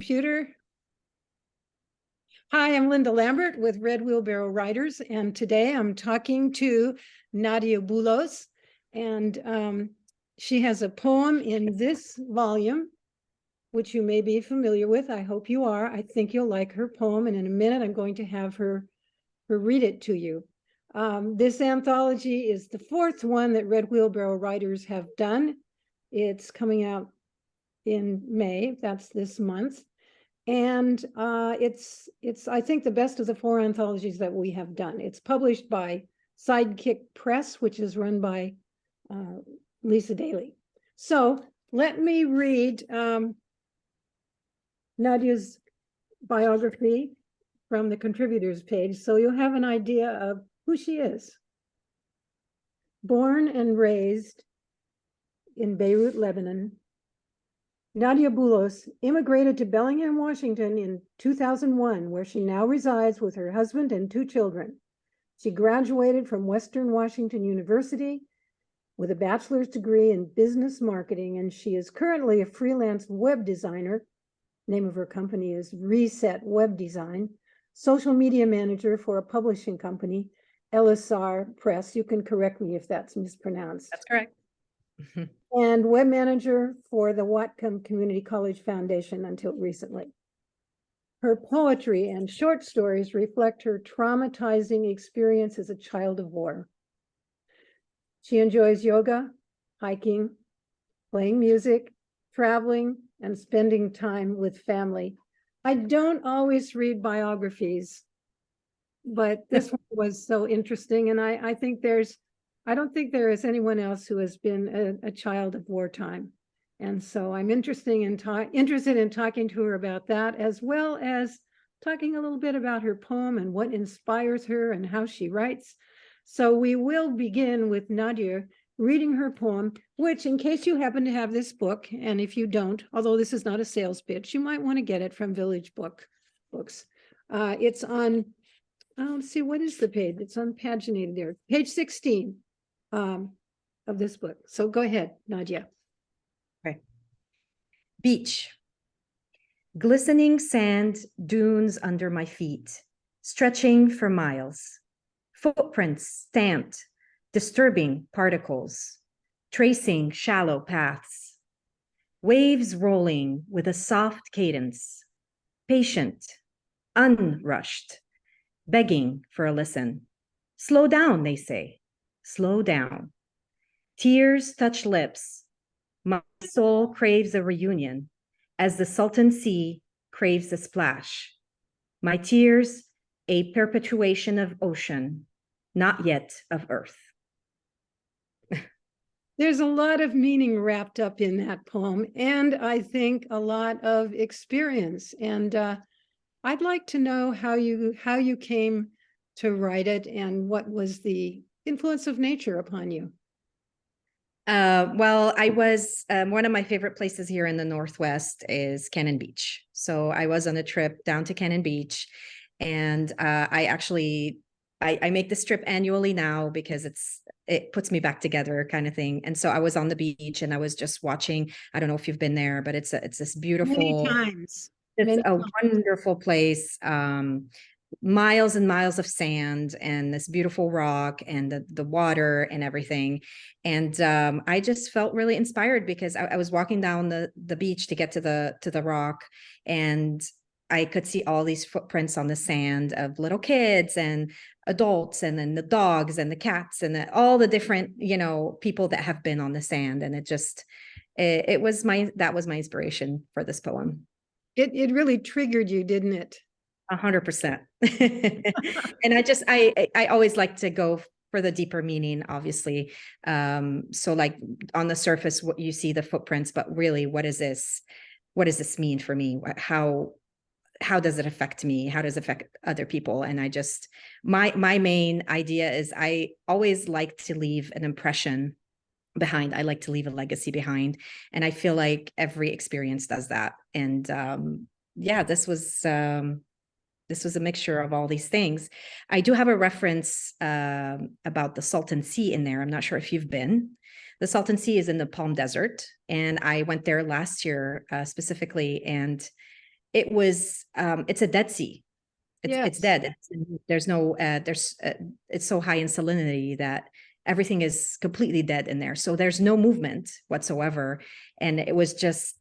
Computer. Hi, I'm Linda Lambert with Red Wheelbarrow Writers, and today I'm talking to Nadia Boulos, and she has a poem in this volume, which you may be familiar with. I hope you are. I think you'll like her poem, and in a minute I'm going to have her read it to you. This anthology is the fourth one that Red Wheelbarrow Writers have done. It's coming out in May, that's this month. And it's I think the best of the four anthologies that we have done. It's published by Sidekick Press, which is run by Lisa Daly. So let me read Nadia's biography from the contributors page, so you'll have an idea of who she is. Born and raised in Beirut, Lebanon, Nadia Boulos immigrated to Bellingham, Washington in 2001, where she now resides with her husband and two children. She graduated from Western Washington University with a bachelor's degree in business marketing, and she is currently a freelance web designer. Name of her company is Reset Web Design, social media manager for a publishing company, LSR Press. You can correct me if that's mispronounced. That's correct. And web manager for the Whatcom Community College Foundation until recently. Her poetry and short stories reflect her traumatizing experience as a child of war. She enjoys yoga, hiking, playing music, traveling, and spending time with family. I don't always read biographies, but this one was so interesting, and I think I don't think there is anyone else who has been a child of wartime. And so I'm interested in talking to her about that, as well as talking a little bit about her poem and what inspires her and how she writes. So we will begin with Nadia reading her poem, which, in case you happen to have this book, and if you don't, although this is not a sales pitch, you might want to get it from Village Books. It's on, let's see, what is the page? It's on paginated there, page 16. Of this book. So go ahead, Nadia. Okay. Beach. Glistening sand dunes under my feet, stretching for miles. Footprints stamped, disturbing particles, tracing shallow paths. Waves rolling with a soft cadence, patient, unrushed, begging for a listen. Slow down, they say. Slow down. Tears touch lips. My soul craves a reunion as the Salton Sea craves a splash. My tears, a perpetuation of ocean, not yet of earth. There's a lot of meaning wrapped up in that poem, and I think a lot of experience. And I'd like to know how you came to write it and what was the influence of nature upon you. Well, I was one of my favorite places here in the Northwest is Cannon Beach. So I was on a trip down to Cannon Beach, and I make this trip annually now because it puts me back together, kind of thing. And so I was on the beach and I was just watching. I don't know if you've been there, but it's this beautiful, many times. It's a wonderful place. Miles and miles of sand and this beautiful rock and the water and everything. And I just felt really inspired because I was walking down the beach to get to the rock, and I could see all these footprints on the sand of little kids and adults, and then the dogs and the cats and all the different, people that have been on the sand. And that was my inspiration for this poem. It really triggered you, didn't it? 100%. And I always like to go for the deeper meaning, obviously. So like on the surface, what you see the footprints, but really, what does this mean for me? How does it affect me? How does it affect other people? And my main idea is I always like to leave an impression behind. I like to leave a legacy behind. And I feel like every experience does that. And this was a mixture of all these things. I do have a reference about the Salton Sea in there. I'm not sure if you've been. The Salton Sea is in the Palm Desert, and I went there last year specifically, and it was, it's a Dead Sea. It's Yes. dead. There's no, it's so high in salinity that everything is completely dead in there. So there's no movement whatsoever. And it was just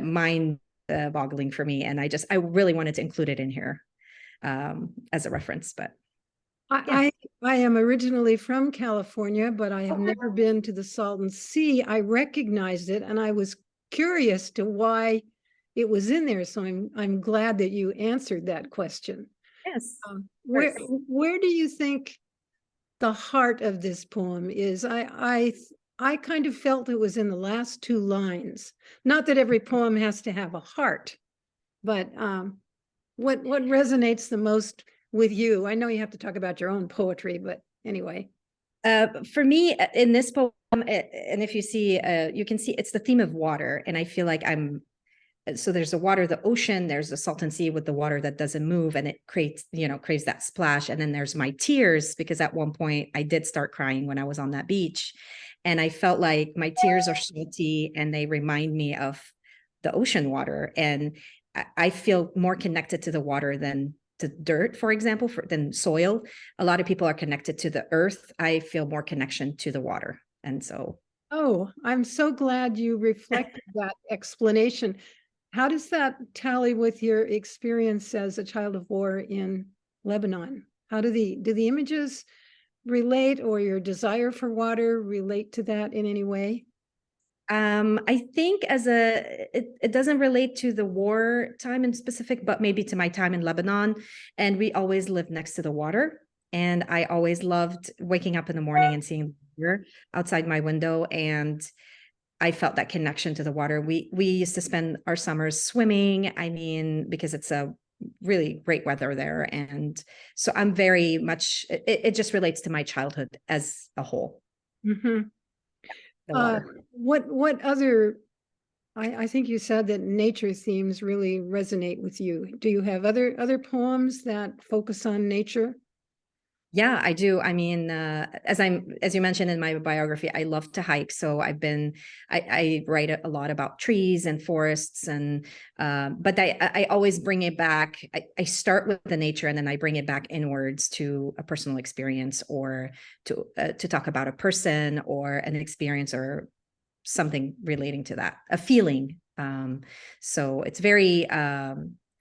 mind boggling for me. And I really wanted to include it in here as a reference, but yeah. I am originally from California, but I have Okay. never been to the Salton Sea. I recognized it and I was curious to why it was in there. So I'm glad that you answered that question. Yes. Where do you think the heart of this poem is? I kind of felt it was in the last two lines. Not that every poem has to have a heart, but what resonates the most with you? I know you have to talk about your own poetry, but anyway. For me, in this poem, and if you see, you can see it's the theme of water, and I feel like so there's the water, the ocean, there's the Salton Sea with the water that doesn't move, and it creates that splash. And then there's my tears, because at one point I did start crying when I was on that beach, and I felt like my tears are salty and they remind me of the ocean water, and I feel more connected to the water than to dirt, for example, than soil. A lot of people are connected to the earth. I feel more connection to the water, and so. Oh, I'm so glad you reflected that explanation. How does that tally with your experience as a child of war in Lebanon? How do the images relate, or your desire for water relate to that in any way? I think it doesn't relate to the war time in specific, but maybe to my time in Lebanon. And we always lived next to the water. And I always loved waking up in the morning and seeing the water outside my window. And I felt that connection to the water. We used to spend our summers swimming. I mean, because it's a really great weather there. And so I'm very much, it just relates to my childhood as a whole, Mm-hmm. the water. What other, I think you said that nature themes really resonate with you. Do you have other poems that focus on nature? Yeah, I do. I mean, as you mentioned in my biography, I love to hike. So I write a lot about trees and forests, and but I always bring it back. I start with the nature, and then I bring it back inwards to a personal experience, or to talk about a person or an experience or something relating to that, a feeling. So it's very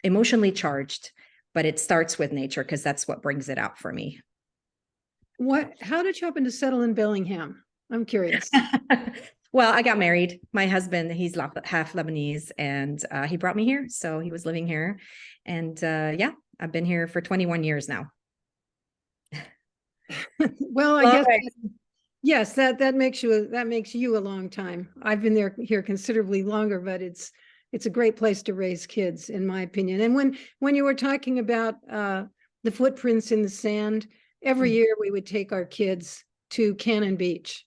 emotionally charged, but it starts with nature because that's what brings it out for me. How did you happen to settle in Bellingham? I'm curious. Well, I got married. My husband, he's half Lebanese, and he brought me here. So he was living here. And yeah, I've been here for 21 years now. Well, I Long guess way. yes, that makes you a long time. I've been here considerably longer, but it's a great place to raise kids, in my opinion. And when you were talking about the footprints in the sand, every year we would take our kids to Cannon Beach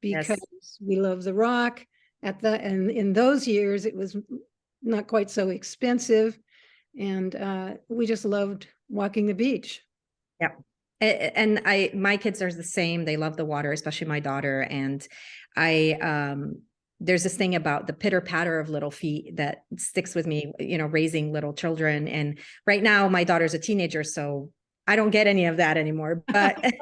because Yes. we love the rock. And in those years, it was not quite so expensive, and we just loved walking the beach. Yeah. And my kids are the same. They love the water, especially my daughter. And there's this thing about the pitter patter of little feet that sticks with me, raising little children. And right now my daughter's a teenager, so I don't get any of that anymore, but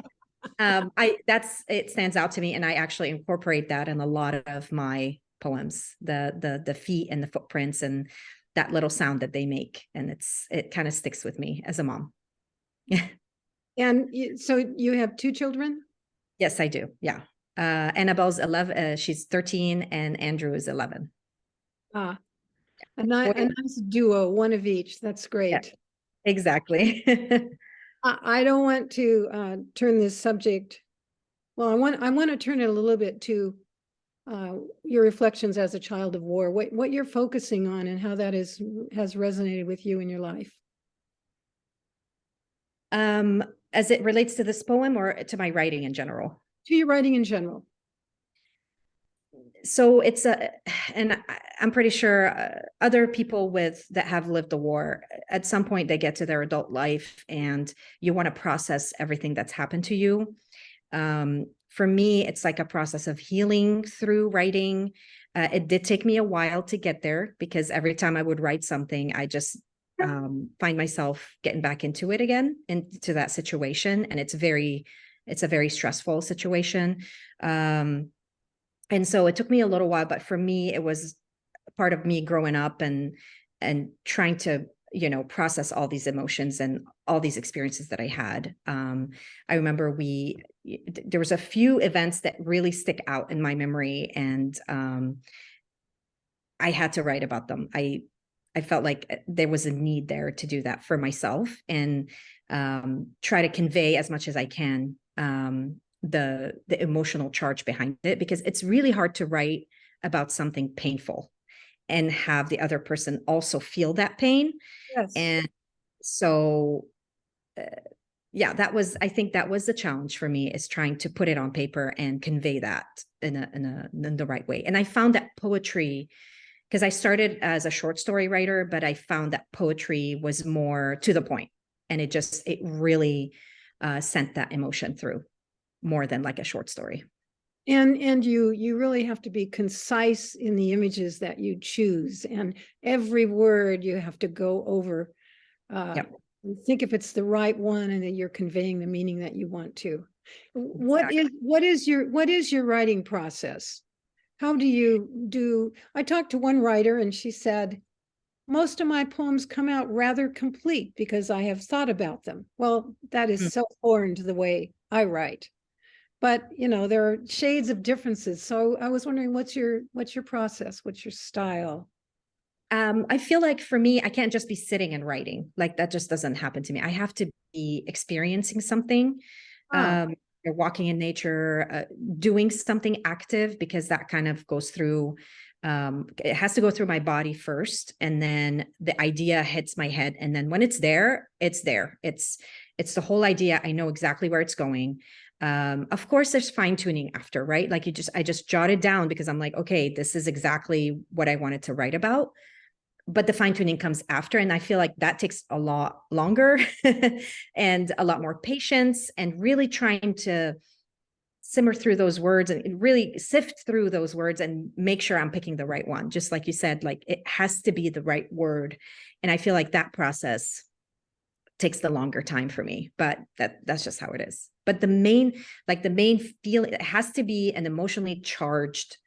it stands out to me. And I actually incorporate that in a lot of my poems, the feet and the footprints and that little sound that they make. And it kind of sticks with me as a mom. And so you have two children? Yes, I do. Yeah. Annabelle's 11, she's 13, and Andrew is 11. Ah, a nice duo, one of each. That's Yeah, great. exactly. I don't want to turn this subject. Well, I want to turn it a little bit to your reflections as a child of war. What you're focusing on and how that has resonated with you in your life. As it relates to this poem or to my writing in general? To your writing in general. So and I'm pretty sure other people that have lived the war, at some point they get to their adult life and you want to process everything that's happened to you. For me, it's like a process of healing through writing. It did take me a while to get there because every time I would write something, I just find myself getting back into it again, into that situation. And it's a very stressful situation. And so it took me a little while, but for me, it was part of me growing up and trying to, process all these emotions and all these experiences that I had. I remember there was a few events that really stick out in my memory, and I had to write about them. I felt like there was a need there to do that for myself and try to convey as much as I can the emotional charge behind it, because it's really hard to write about something painful and have the other person also feel that pain. Yes. And so yeah, I think that was the challenge for me, is trying to put it on paper and convey that in the right way. And I found that poetry, because I started as a short story writer, but I found that poetry was more to the point, and it really sent that emotion through more than like a short story. And you really have to be concise in the images that you choose, and every word you have to go over, Yep. think if it's the right one, and that you're conveying the meaning that you want to. Exactly. What is your writing process? How do you do? I talked to one writer and she said, most of my poems come out rather complete because I have thought about them. Well, that is so foreign to the way I write. But there are shades of differences. So I was wondering, what's your process? What's your style? I feel like for me, I can't just be sitting and writing. Like that just doesn't happen to me. I have to be experiencing something, Ah, or walking in nature, doing something active, because that kind of goes through. It has to go through my body first, and then the idea hits my head. And then when it's there, it's there. It's the whole idea. I know exactly where it's going. Of course, there's fine tuning after, right? Like I just jotted down because I'm like, okay, this is exactly what I wanted to write about, but the fine tuning comes after. And I feel like that takes a lot longer and a lot more patience, and really trying to simmer through those words and really sift through those words and make sure I'm picking the right one. Just like you said, like it has to be the right word. And I feel like that process takes the longer time for me, but that's just how it is. But the main feeling, it has to be an emotionally charged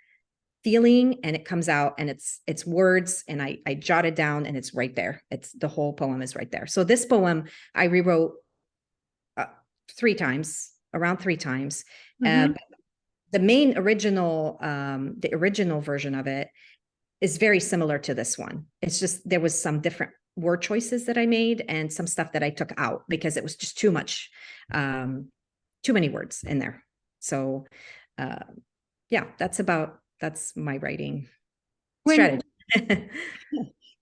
feeling, and it comes out, and it's words, and I jotted down, and it's right there. It's the whole poem is right there. So this poem I rewrote uh, around three times. mhm. The original version of it is very similar to this one. It's just there was some different word choices that I made and some stuff that I took out because it was just too much, too many words in there. So uh, yeah, that's my writing When strategy.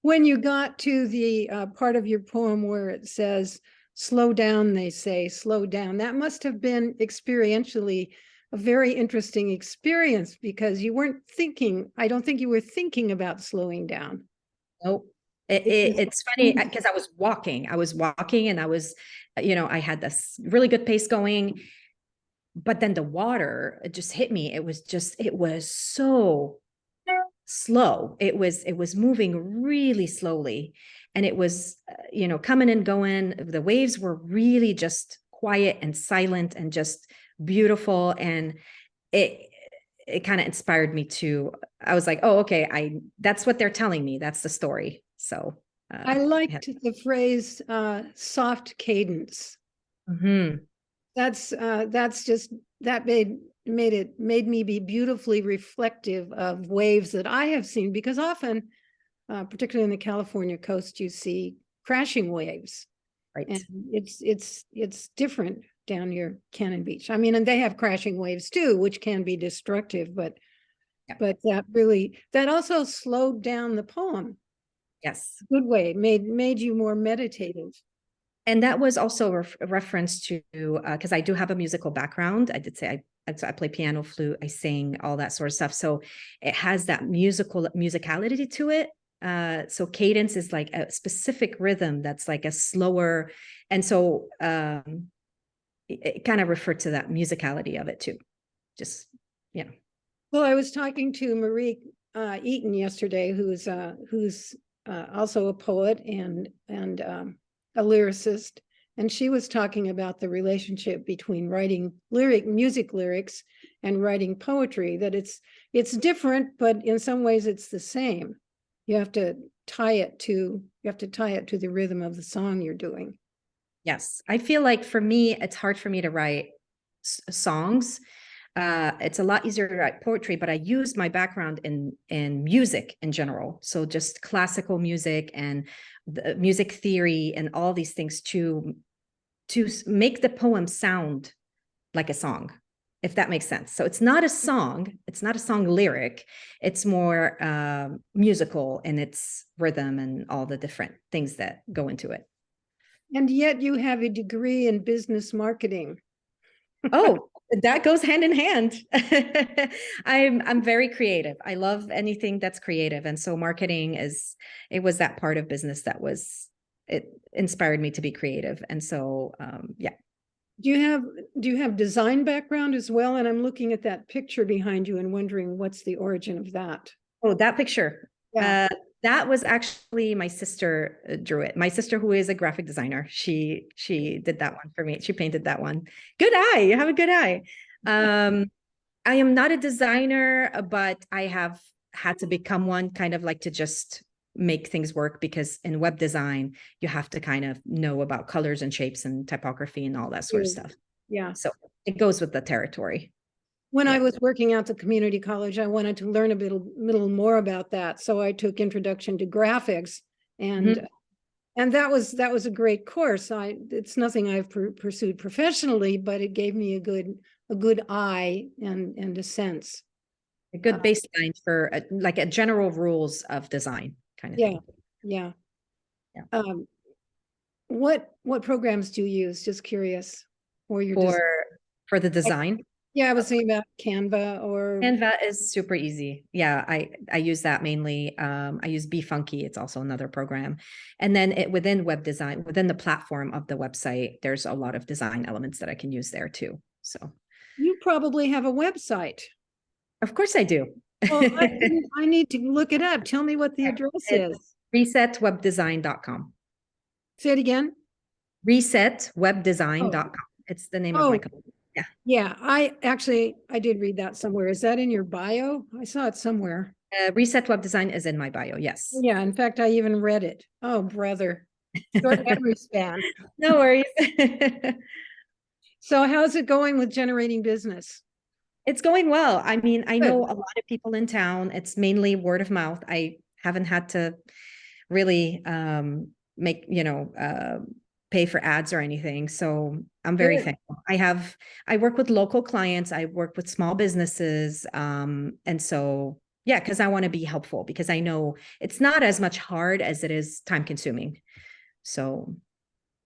when you got to the part of your poem where it says, slow down, they say, slow down, that must have been experientially a very interesting experience, because you weren't thinking, I don't think you were thinking about slowing down. Nope. It It's funny because I was walking and I was, I had this really good pace going, but then the water just hit me. It was so slow. It was moving really slowly, and it was, coming and going. The waves were really just quiet and silent and just beautiful. And it, it kind of inspired me to, I was like, oh, okay, that's what they're telling me. That's the story. So, I liked the phrase soft cadence. Mhm. That's just, that made me be beautifully reflective of waves that I have seen, because often, particularly in the California coast, you see crashing waves, and Right. it's different down near Cannon Beach. I mean, and they have crashing waves too, which can be destructive, but Yeah. that also slowed down the poem. Yes. Good way, made you more meditative. And that was also a reference to, because I do have a musical background. I did say I play piano, flute, I sing, all that sort of stuff. So it has that musicality to it. So cadence is like a specific rhythm that's like a slower, and so it kind of referred to that musicality of it too. Just, yeah. Well, I was talking to Marie Eaton yesterday, who's also a poet and a lyricist, and she was talking about the relationship between writing music lyrics and writing poetry, that it's different, but in some ways it's the same. You have to tie it to the rhythm of the song you're doing. Yes. I feel like for me, it's hard for me to write songs. It's a lot easier to write poetry, but I used my background in music in general. So just classical music and the music theory and all these things to make the poem sound like a song, if that makes sense. So it's not a song lyric. It's more musical in its rhythm and all the different things that go into it. And yet you have a degree in business marketing. Oh, that goes hand in hand. I'm very creative. I love anything that's creative. And so marketing was that part of business it inspired me to be creative. And so, yeah. Do you have design background as well? And I'm looking at that picture behind you and wondering what's the origin of that. Oh, that picture. Yeah. That was actually my sister drew it. My sister, who is a graphic designer, she did that one for me. She painted that one. Good eye. You have a good eye. I am not a designer, but I have had to become one, kind of like to just make things work, because in web design, you have to kind of know about colors and shapes and typography and all that sort of stuff. Yeah. So it goes with the territory. When I was working at the community college, I wanted to learn a little more about that. So I took Introduction to Graphics, and that was a great course. It's nothing I've pursued professionally, but it gave me a good eye and a sense. A good baseline for like a general rules of design kind of thing. Yeah. What programs do you use? Just curious. For the design? Yeah, I was thinking about Canva or Canva is super easy. Yeah, I use that mainly. I use BeFunky. It's also another program. And then within web design, within the platform of the website, there's a lot of design elements that I can use there too. So you probably have a website. Of course I do. Well, I need to look it up. Tell me what the address is. Resetwebdesign.com. Say it again. Resetwebdesign.com. It's the name of my company. Yeah. Yeah, I did read that somewhere. Is that in your bio? I saw it somewhere. Reset Web Design is in my bio. Yes. Yeah, in fact, I even read it. Oh, brother. Short memory span. No worries. So how's it going with generating business? It's going well. I mean, I know a lot of people in town. It's mainly word of mouth. I haven't had to really make, pay for ads or anything. So I'm very thankful. I work with local clients. I work with small businesses. And so, yeah, because I want to be helpful, because I know it's not as much hard as it is time consuming. So,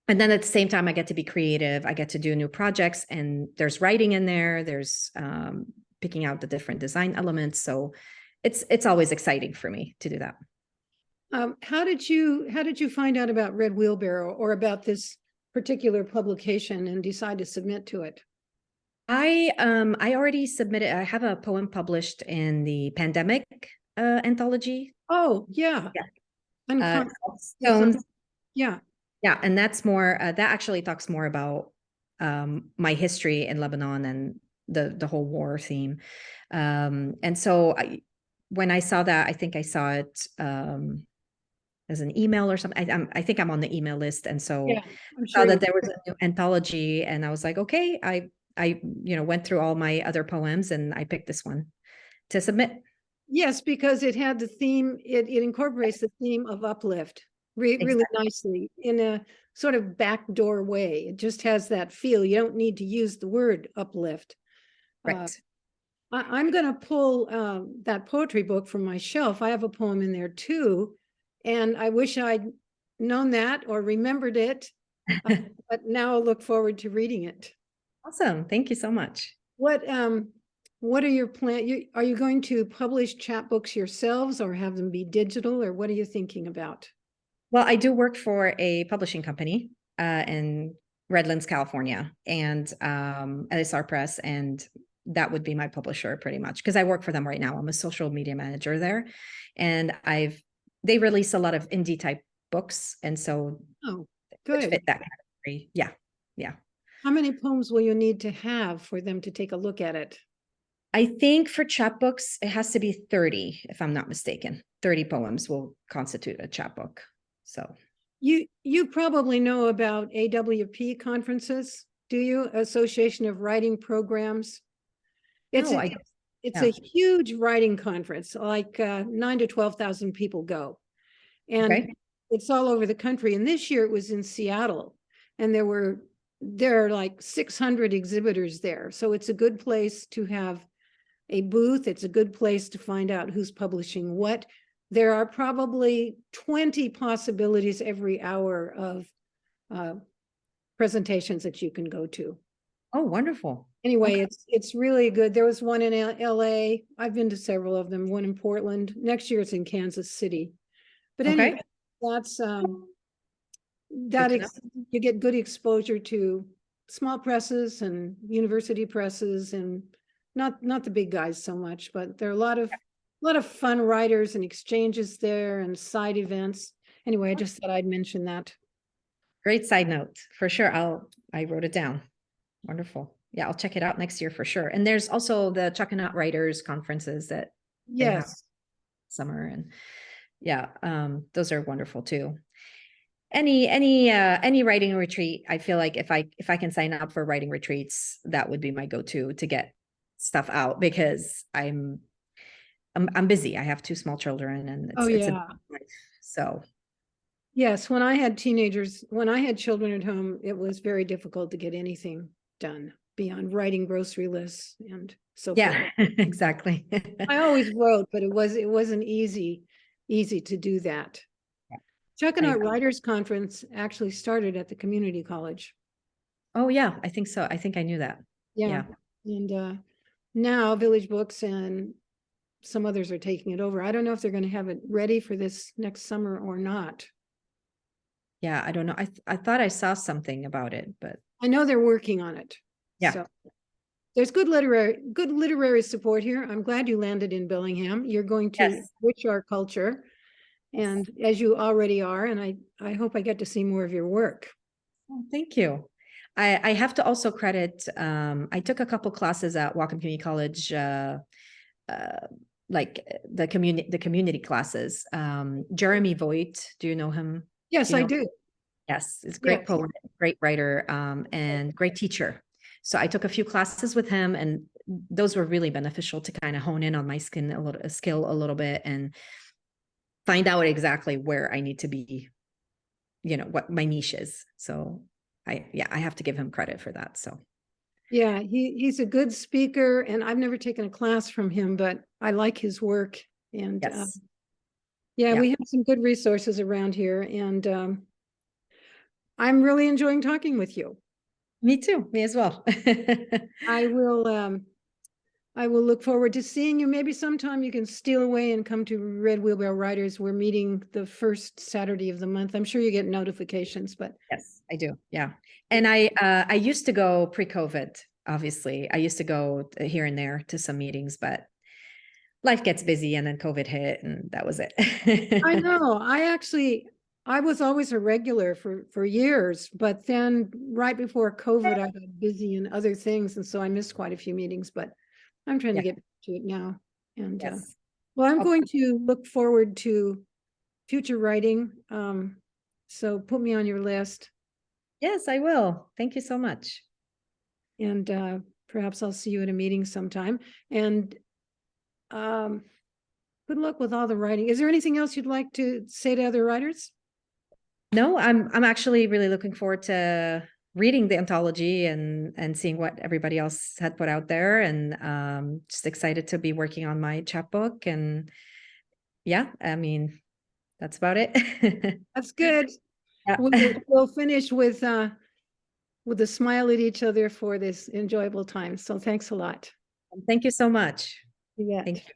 and then at the same time, I get to be creative. I get to do new projects, and there's writing in there. There's picking out the different design elements. So it's always exciting for me to do that. How did you find out about Red Wheelbarrow or about this particular publication and decide to submit to it? I already submitted. I have a poem published in the pandemic anthology. Oh, yeah. Stones. Yeah. Yeah, and that's more. That actually talks more about my history in Lebanon and the whole war theme. And so when I saw that, I think I saw it as an email or something. I think I'm on the email list. And so I saw that there was a new anthology, and I was like, okay, I went through all my other poems and I picked this one to submit. Yes, because it had the theme, it incorporates the theme of uplift really nicely in a sort of backdoor way. It just has that feel. You don't need to use the word uplift. Right. I'm going to pull that poetry book from my shelf. I have a poem in there too. And I wish I'd known that or remembered it, but now I'll look forward to reading it. Awesome. Thank you so much. What are your plans? Are you going to publish chapbooks yourselves or have them be digital, or what are you thinking about? Well, I do work for a publishing company in Redlands, California, and LSR Press, and that would be my publisher pretty much, because I work for them right now. I'm a social media manager there, and they release a lot of indie type books, and so Oh, would good. fit that category. Yeah, yeah. How many poems will you need to have for them to take a look at it? I think for chapbooks, it has to be 30, if I'm not mistaken. 30 poems will constitute a chapbook. So You probably know about AWP conferences, do you? Association of Writing Programs. It's no, a, I don't. it's Yeah. a huge writing conference, like 9 to 12,000 people go. And Okay. it's all over the country. And this year it was in Seattle, and there are like 600 exhibitors there. So it's a good place to have a booth. It's a good place to find out who's publishing what. There are probably 20 possibilities every hour of presentations that you can go to. Oh, wonderful. Anyway, Okay. it's really good. There was one in LA. I've been to several of them, one in Portland. Next year it's in Kansas City. But anyway, Okay. that's Good to know. you get good exposure to small presses and university presses, and not the big guys so much, but there are a lot of fun writers and exchanges there and side events. Anyway, I just thought I'd mention that. Great side note for sure. I wrote it down. Wonderful. Yeah, I'll check it out next year for sure. And there's also the Chuckanut Writers conferences that they have Yes. summer, and yeah, those are wonderful too. Any writing retreat, I feel like if I can sign up for writing retreats, that would be my go-to to get stuff out, because I'm busy. I have 2 small children, and Oh, it's a yeah. life. So Yes, when I had children at home, it was very difficult to get anything done beyond writing grocery lists and so forth. yeah, exactly. I always wrote, but it wasn't easy to do that. Chuckanut Writers Conference actually started at the community college. Oh yeah, I think so. I think I knew that. Yeah. And now Village Books and some others are taking it over. I don't know if they're going to have it ready for this next summer or not. Yeah, I don't know. I thought I saw something about it, but I know they're working on it. yeah. So there's good literary support here. I'm glad you landed in Bellingham. You're going to Yes. enrich our culture, and as you already are, and I hope I get to see more of your work. Oh, thank you. I have to also credit, I took a couple classes at Whatcom Community College, like the community classes. Jeremy Voigt, do you know him? Yes, Do you I know? do. Yes, he's a great Yes. poet, great writer, and great teacher. So I took a few classes with him, and those were really beneficial to kind of hone in on my skill a little bit, and find out exactly where I need to be, what my niche is. So I have to give him credit for that. So Yeah, he's a good speaker, and I've never taken a class from him, but I like his work. And yes. yeah, Yeah. we have some good resources around here, and I'm really enjoying talking with you. Me too. Me as well. I will look forward to seeing you. Maybe sometime you can steal away and come to Red Wheelbarrow Writers. We're meeting the first Saturday of the month. I'm sure you get notifications, but Yes, I do. Yeah. And I used to go pre-COVID, obviously. I used to go here and there to some meetings, but life gets busy, and then COVID hit, and that was it. I know. I was always a regular for years, but then right before COVID, I got busy in other things, and so I missed quite a few meetings. But I'm trying to Yeah. get to it now. And Yes. well, I'm I'll- going to look forward to future writing. So put me on your list, Yes, I will. Thank you so much. and perhaps I'll see you at a meeting sometime. And good luck with all the writing. Is there anything else you'd like to say to other writers? No, I'm actually really looking forward to reading the anthology and seeing what everybody else had put out there, and just excited to be working on my chapbook. And yeah, I mean, that's about it. That's good. Yeah. We'll finish with a smile at each other for this enjoyable time. So thanks a lot. Thank you so much. You bet. Thank you.